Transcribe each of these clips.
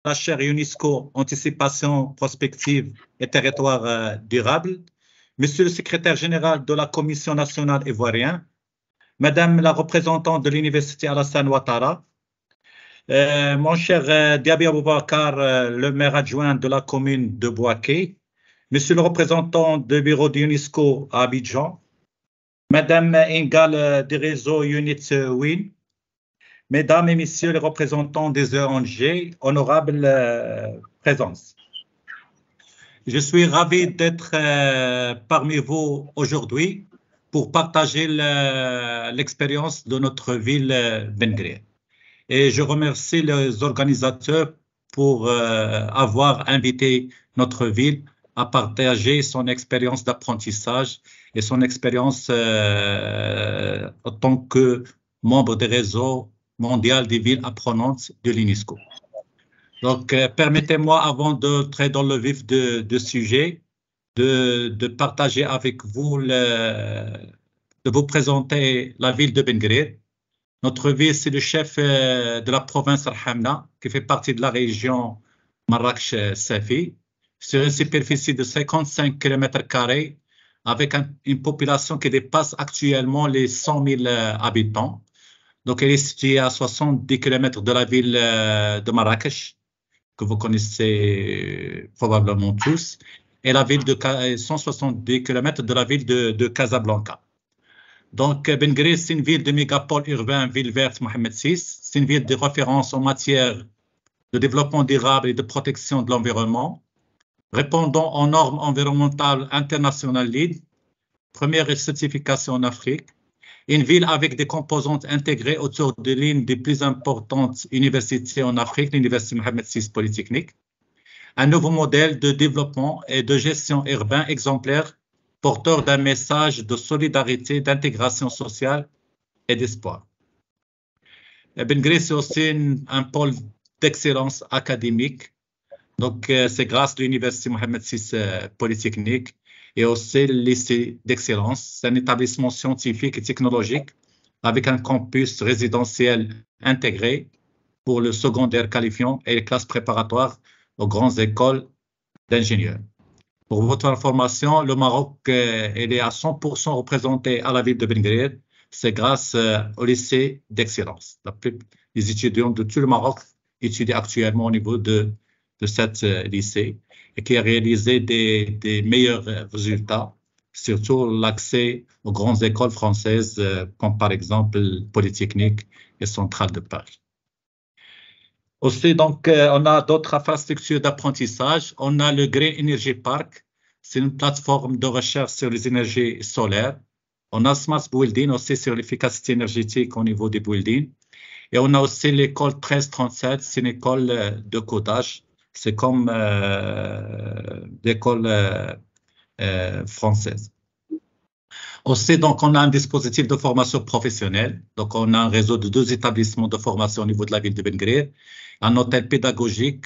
la chaire UNESCO Anticipation prospective et territoire durable, Monsieur le secrétaire général de la Commission nationale ivoirienne, Madame la représentante de l'Université Alassane Ouattara, mon cher Diaby Aboubakar, le maire adjoint de la commune de Bouaké, Monsieur le représentant du bureau de l'UNESCO à Abidjan, Madame Ingal du réseau Unit Win, Mesdames et Messieurs les représentants des ONG, honorables présences. Je suis ravi d'être parmi vous aujourd'hui pour partager l'expérience de notre ville Ben Guerir. Et je remercie les organisateurs pour avoir invité notre ville à partager son expérience d'apprentissage et son expérience en tant que membre des réseaux mondial des villes apprenantes de l'UNESCO. Donc, permettez-moi, avant d'entrer dans le vif du sujet, de partager avec vous, de vous présenter la ville de Ben Guerir. Notre ville, c'est le chef de la province Al-Hamna, qui fait partie de la région Marrakech-Safi, sur une superficie de 55 km², avec une population qui dépasse actuellement les 100 000 habitants. Donc, elle est située à 70 km de la ville de Marrakech, que vous connaissez probablement tous, et la ville de 170 km de la ville de Casablanca. Donc, Ben Guerir, c'est une ville de mégapole urbain, ville verte Mohamed VI. C'est une ville de référence en matière de développement durable et de protection de l'environnement, répondant aux normes environnementales internationales LEED, première certification en Afrique. Une ville avec des composantes intégrées autour de l'une des plus importantes universités en Afrique, l'Université Mohamed VI Polytechnique. Un nouveau modèle de développement et de gestion urbain exemplaire, porteur d'un message de solidarité, d'intégration sociale et d'espoir. Ben Guerir, c'est aussi un pôle d'excellence académique. Donc, c'est grâce à l'Université Mohamed VI Polytechnique et aussi le lycée d'excellence. C'est un établissement scientifique et technologique avec un campus résidentiel intégré pour le secondaire qualifiant et les classes préparatoires aux grandes écoles d'ingénieurs. Pour votre information, le Maroc il est à 100% représenté à la ville de Ben Guerir. C'est grâce au lycée d'excellence. Les étudiants de tout le Maroc étudient actuellement au niveau de cet lycée et qui a réalisé des meilleurs résultats, surtout l'accès aux grandes écoles françaises, comme par exemple Polytechnique et Centrale de Paris. Aussi, donc, on a d'autres infrastructures d'apprentissage. On a le Green Energy Park, c'est une plateforme de recherche sur les énergies solaires. On a Smart Building aussi sur l'efficacité énergétique au niveau des buildings. Et on a aussi l'école 1337, c'est une école de codage. C'est comme l'école française. Aussi, donc, on a un dispositif de formation professionnelle. Donc, on a un réseau de 2 établissements de formation au niveau de la ville de Ben Guerir, un hôtel pédagogique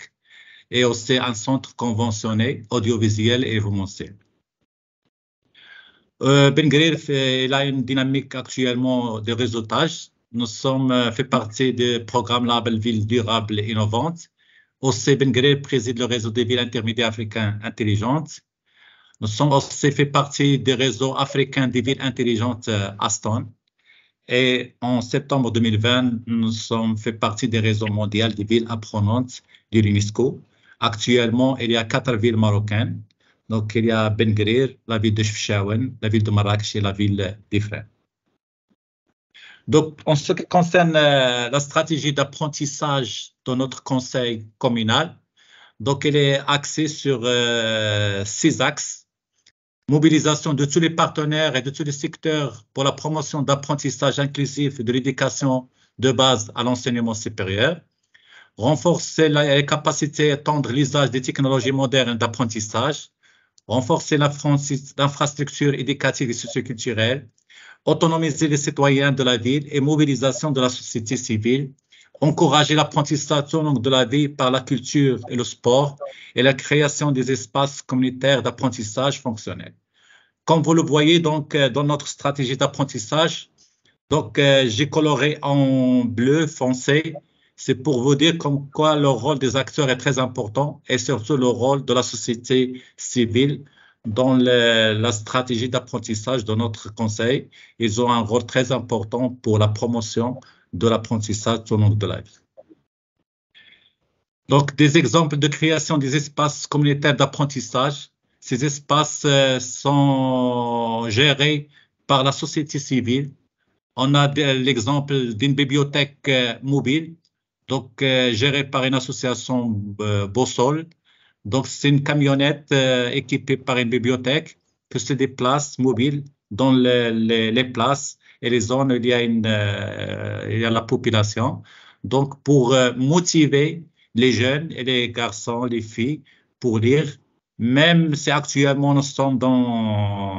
et aussi un centre conventionné, audiovisuel et événementiel. Ben Guerir il a une dynamique actuellement de réseautage. Nous sommes fait partie du programme Label Ville Durable et Innovante. Aussi, Ben Guerir préside le réseau des villes intermédiaires africaines intelligentes. Nous sommes aussi fait partie des réseaux africains des villes intelligentes Aston. Et en septembre 2020, nous sommes fait partie des réseaux mondiaux des villes apprenantes de l'UNESCO. Actuellement, il y a 4 villes marocaines. Donc, il y a Ben Guerir, la ville de Chefchaouen, la ville de Marrakech et la ville d'Ifrane. Donc, en ce qui concerne la stratégie d'apprentissage de notre conseil communal, donc elle est axée sur 6 axes. Mobilisation de tous les partenaires et de tous les secteurs pour la promotion d'apprentissage inclusif et de l'éducation de base à l'enseignement supérieur. Renforcer les capacités et étendre l'usage des technologies modernes d'apprentissage. Renforcer l'infrastructure éducative et socioculturelle. Autonomiser les citoyens de la ville et mobilisation de la société civile, encourager l'apprentissage tout au long de la vie par la culture et le sport et la création des espaces communautaires d'apprentissage fonctionnels. Comme vous le voyez donc dans notre stratégie d'apprentissage, donc j'ai coloré en bleu foncé, c'est pour vous dire comme quoi le rôle des acteurs est très important et surtout le rôle de la société civile dans la stratégie d'apprentissage de notre conseil. Ils ont un rôle très important pour la promotion de l'apprentissage tout au long de la vie. Donc, des exemples de création des espaces communautaires d'apprentissage. Ces espaces sont gérés par la société civile. On a l'exemple d'une bibliothèque mobile, donc gérée par une association Bossol. Donc, c'est une camionnette équipée par une bibliothèque qui se déplace mobile dans les places et les zones où il y a la population. Donc, pour motiver les jeunes et les garçons, les filles, pour lire, même si actuellement nous sommes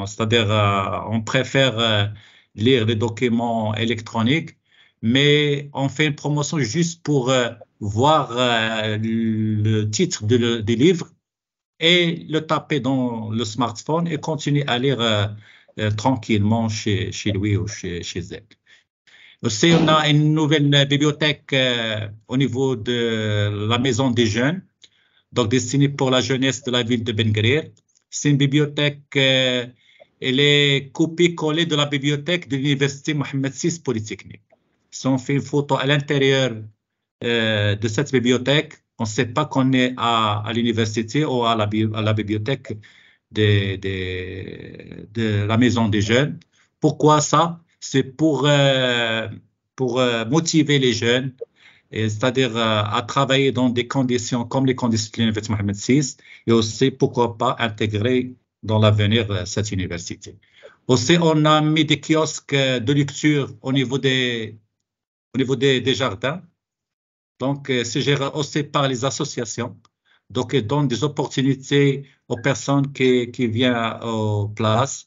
c'est-à-dire on préfère lire les documents électroniques, mais on fait une promotion juste pour voir le titre du livre et le taper dans le smartphone et continuer à lire tranquillement chez lui ou chez elle. Aussi, on a une nouvelle bibliothèque au niveau de la maison des jeunes, donc destinée pour la jeunesse de la ville de Ben Guerir. C'est une bibliothèque, elle est copiée-collée de la bibliothèque de l'université Mohamed VI Polytechnique. Si on fait une photo à l'intérieur de cette bibliothèque, on ne sait pas qu'on est à l'université ou à la bibliothèque de la maison des jeunes. Pourquoi ça? C'est pour motiver les jeunes, c'est-à-dire à travailler dans des conditions comme les conditions de l'université Mohamed VI et aussi, pourquoi pas, intégrer dans l'avenir cette université. Aussi, on a mis des kiosques de lecture au niveau des jardins. Donc, c'est géré aussi par les associations. Donc, ils donnent des opportunités aux personnes qui viennent aux places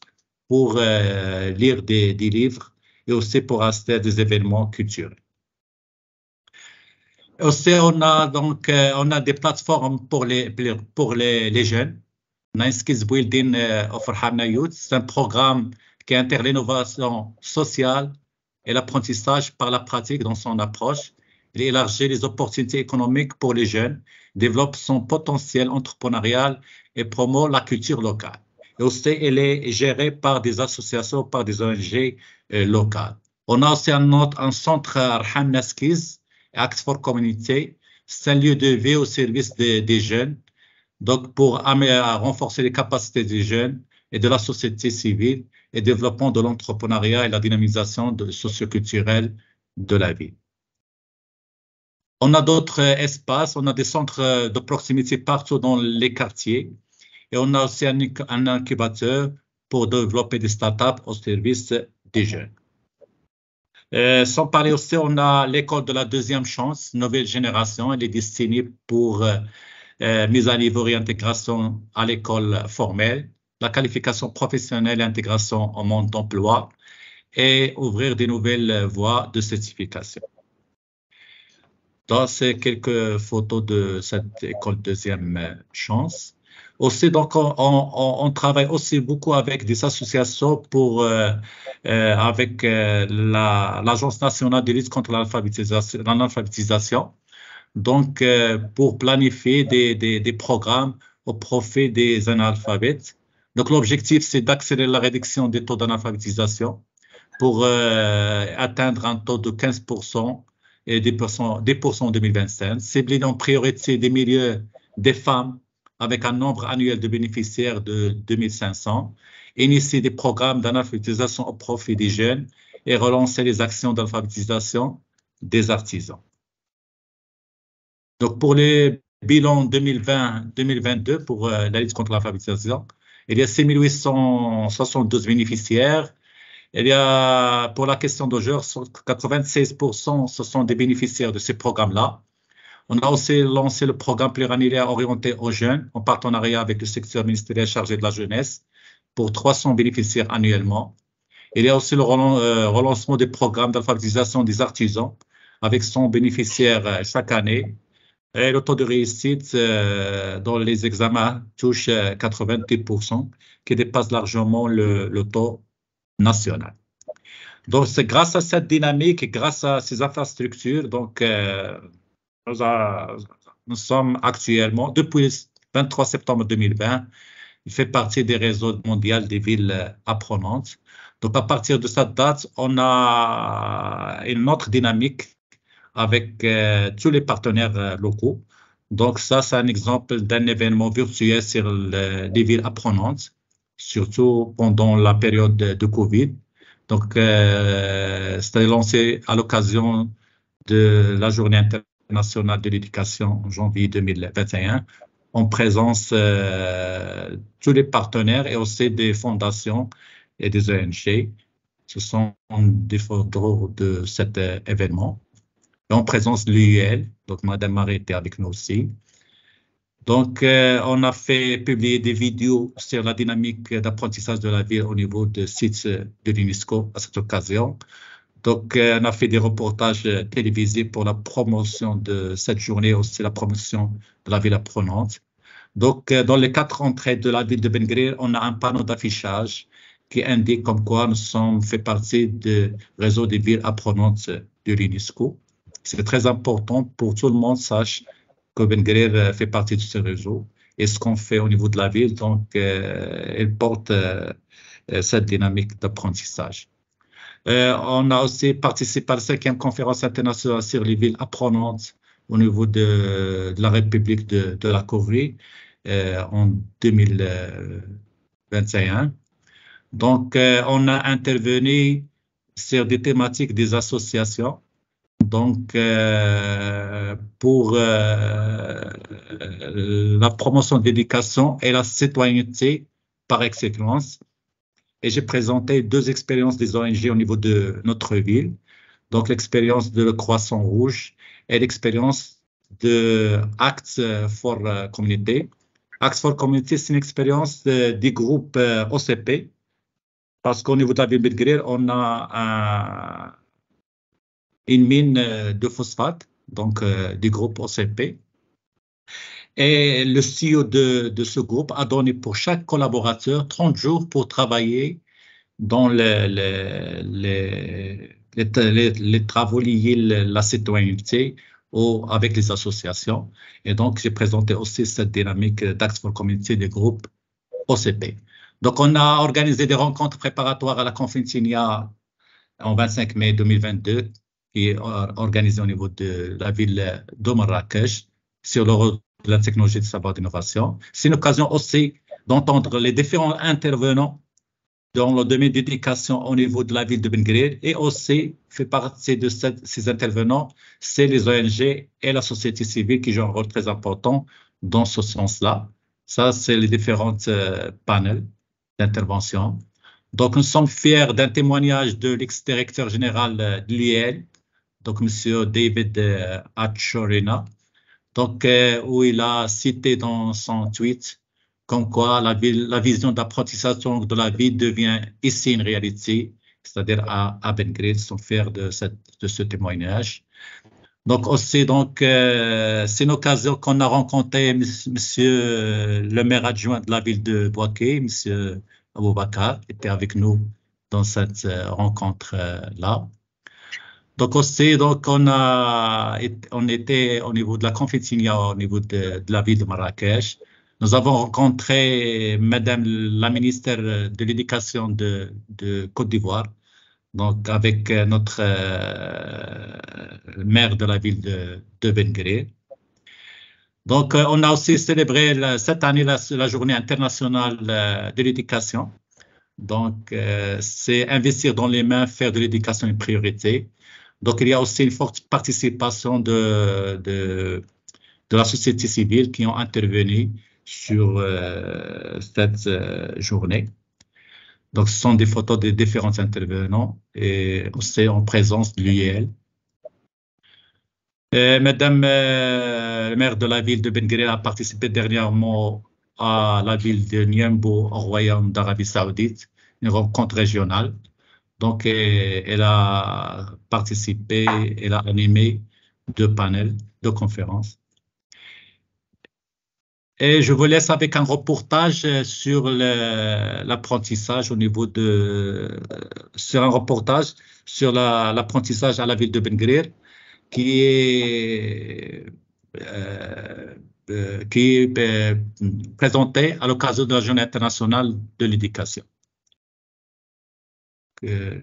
pour lire des livres et aussi pour assister à des événements culturels. Aussi, on a des plateformes pour les jeunes. On a un Skills Building of Farhana Youth. C'est un programme qui intègre l'innovation sociale et l'apprentissage par la pratique dans son approche. Il élargit les opportunités économiques pour les jeunes, développe son potentiel entrepreneurial et promeut la culture locale. Et aussi, elle est gérée par des associations, par des ONG locales. On a aussi un centre Arham Skills, Act for Community. C'est un lieu de vie au service des jeunes, donc pour renforcer les capacités des jeunes et de la société civile et développement de l'entrepreneuriat et la dynamisation socioculturelle de la ville. On a d'autres espaces, on a des centres de proximité partout dans les quartiers et on a aussi un incubateur pour développer des startups au service des jeunes. Sans parler aussi, on a l'école de la deuxième chance, nouvelle génération. Elle est destinée pour mise à niveau et intégration à l'école formelle, la qualification professionnelle et intégration au monde d'emploi et ouvrir des nouvelles voies de certification. Donc, c'est quelques photos de cette école deuxième chance. Aussi, donc, on travaille aussi beaucoup avec des associations avec l'Agence nationale de lutte contre l'analphabétisation. Donc, pour planifier des programmes au profit des analphabètes. Donc, l'objectif, c'est d'accélérer la réduction des taux d'analphabétisation pour atteindre un taux de 15% et 10% en 2025. Cibler en priorité des milieux des femmes avec un nombre annuel de bénéficiaires de 2500. Initier des programmes d'analphabétisation au profit des jeunes et relancer les actions d'alphabétisation des artisans. Donc, pour les bilans 2020-2022 pour la lutte contre l'alphabétisation, il y a 6872 bénéficiaires. Il y a, pour la question de genre, 96% ce sont des bénéficiaires de ces programmes-là. On a aussi lancé le programme pluriannuaire orienté aux jeunes en partenariat avec le secteur ministériel chargé de la jeunesse pour 300 bénéficiaires annuellement. Il y a aussi le relancement des programmes d'alphabétisation des artisans avec 100 bénéficiaires chaque année. Et le taux de réussite dans les examens touche 90%, qui dépasse largement le taux national. Donc, c'est grâce à cette dynamique et grâce à ces infrastructures, donc, Nous, nous sommes actuellement, depuis le 23 septembre 2020, il fait partie des réseaux mondiaux des villes apprenantes. Donc, à partir de cette date, on a une autre dynamique avec tous les partenaires locaux. Donc, ça, c'est un exemple d'un événement virtuel sur les villes apprenantes, surtout pendant la période de Covid. Donc, c'était lancé à l'occasion de la Journée internationale de l'éducation en janvier 2021, en présence tous les partenaires et aussi des fondations et des ONG. Ce sont des photos de cet événement. Et en présence de l'UIL, donc Madame Marie était avec nous aussi. Donc, on a fait publier des vidéos sur la dynamique d'apprentissage de la ville au niveau de sites de l'UNESCO à cette occasion. Donc, on a fait des reportages télévisés pour la promotion de cette journée, aussi la promotion de la ville apprenante. Donc, dans les 4 entrées de la ville de Ben Guerir, on a un panneau d'affichage qui indique comme quoi nous sommes fait partie du réseau des villes apprenantes de l'UNESCO. C'est très important pour que tout le monde sache que Ben Guerir fait partie de ce réseau et ce qu'on fait au niveau de la ville. Donc, elle porte cette dynamique d'apprentissage. On a aussi participé à la 5e conférence internationale sur les villes apprenantes au niveau de la République de la Corée en 2021. Donc, on a intervenu sur des thématiques des associations. Donc, pour la promotion de l'éducation et la citoyenneté par excellence. Et j'ai présenté 2 expériences des ONG au niveau de notre ville. Donc, l'expérience de le Croissant Rouge et l'expérience de Acts for Community. Acts for Community, c'est une expérience des groupes OCP, parce qu'au niveau de la ville de Ben Guerir, on a une mine de phosphate, donc du groupe OCP. Et le CEO de ce groupe a donné pour chaque collaborateur 30 jours pour travailler dans les travaux liés à la citoyenneté ou avec les associations. Et donc, j'ai présenté aussi cette dynamique d'Acts for Community des groupes OCP. Donc, on a organisé des rencontres préparatoires à la Confintinia en 25 mai 2022, qui est organisée au niveau de la ville de Marrakech sur le rôle de la technologie de savoir d'innovation. C'est une occasion aussi d'entendre les différents intervenants dans le domaine d'éducation au niveau de la ville de Ben Guerir et aussi fait partie de ces intervenants, c'est les ONG et la société civile qui jouent un rôle très important dans ce sens-là. Ça, c'est les différentes panels d'intervention. Donc, nous sommes fiers d'un témoignage de l'ex-directeur général de l'IEL, donc Monsieur David Achorina, donc où il a cité dans son tweet comme quoi la vision d'apprentissage de la ville devient ici une réalité, c'est-à-dire à Ben Guerir, sont fiers de ce témoignage. Donc aussi, donc c'est une occasion qu'on a rencontré Monsieur le maire adjoint de la ville de Bouaké, Monsieur Aboubakar, était avec nous dans cette rencontre-là. Donc aussi, donc on était au niveau de la Confintinia, au niveau de la ville de Marrakech. Nous avons rencontré Madame la ministre de l'Éducation de Côte d'Ivoire, donc avec notre maire de la ville de Ben Guerir. Donc, on a aussi célébré cette année la Journée internationale de l'éducation. Donc, c'est investir dans les mains, faire de l'éducation une priorité. Donc, il y a aussi une forte participation de la société civile qui ont intervenu sur cette journée. Donc, ce sont des photos des différents intervenants et aussi en présence de l'UIL. Madame le maire de la ville de Ben Guerir a participé dernièrement à la ville de Niambo au Royaume d'Arabie Saoudite, une rencontre régionale. Donc, elle a participé, elle a animé 2 panels, 2 conférences. Et je vous laisse avec un reportage sur l'apprentissage au niveau sur un reportage sur l'apprentissage à la ville de Ben Guerir. qui est, présenté à l'occasion de la Journée internationale de l'éducation. Je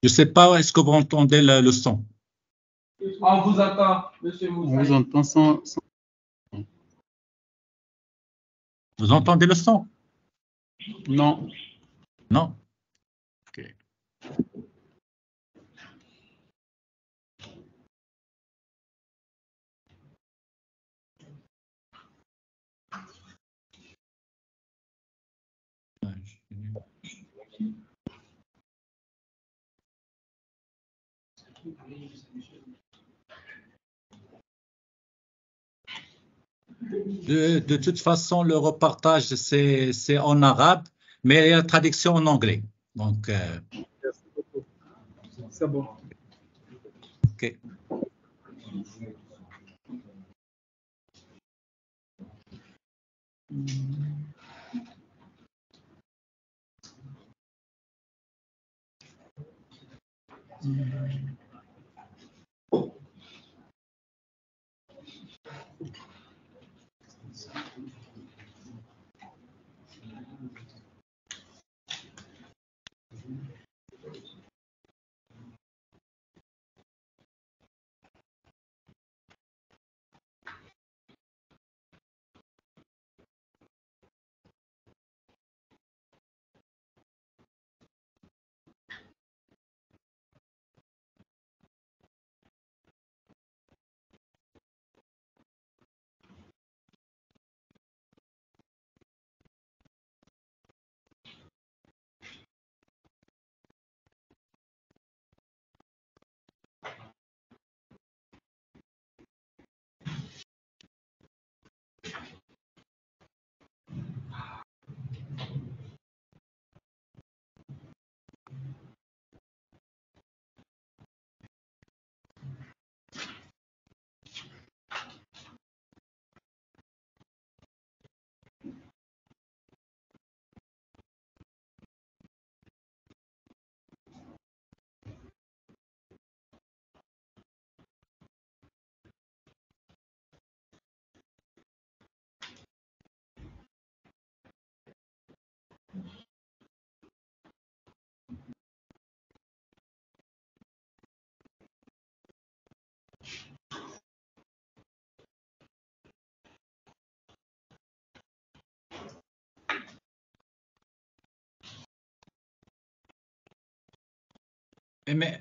ne sais pas, est-ce que vous entendez le son? On vous entend, Monsieur Moussaï. On vous entend sans... Vous entendez le son? Non. Non? Ok. De toute façon, le reportage, c'est en arabe, mais il y a la traduction en anglais. Donc, c'est bon. OK.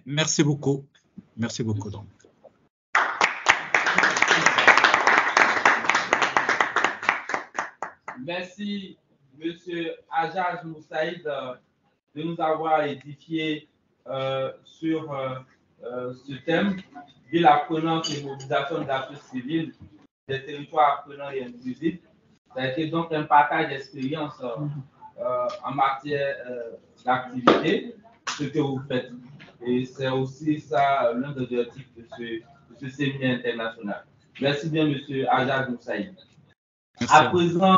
Merci beaucoup. Merci beaucoup. Donc. Merci, Monsieur Hajjaj Moussaïd, de nous avoir édifié sur ce thème, ville apprenante et mobilisation de la société civile des territoires apprenants et inclusifs. Ça a été donc un partage d'expérience en matière d'activité, ce que vous faites. Et c'est aussi ça l'un des objectifs de ce séminaire international. Merci bien, Monsieur Hajjaj Moussaïd. À présent,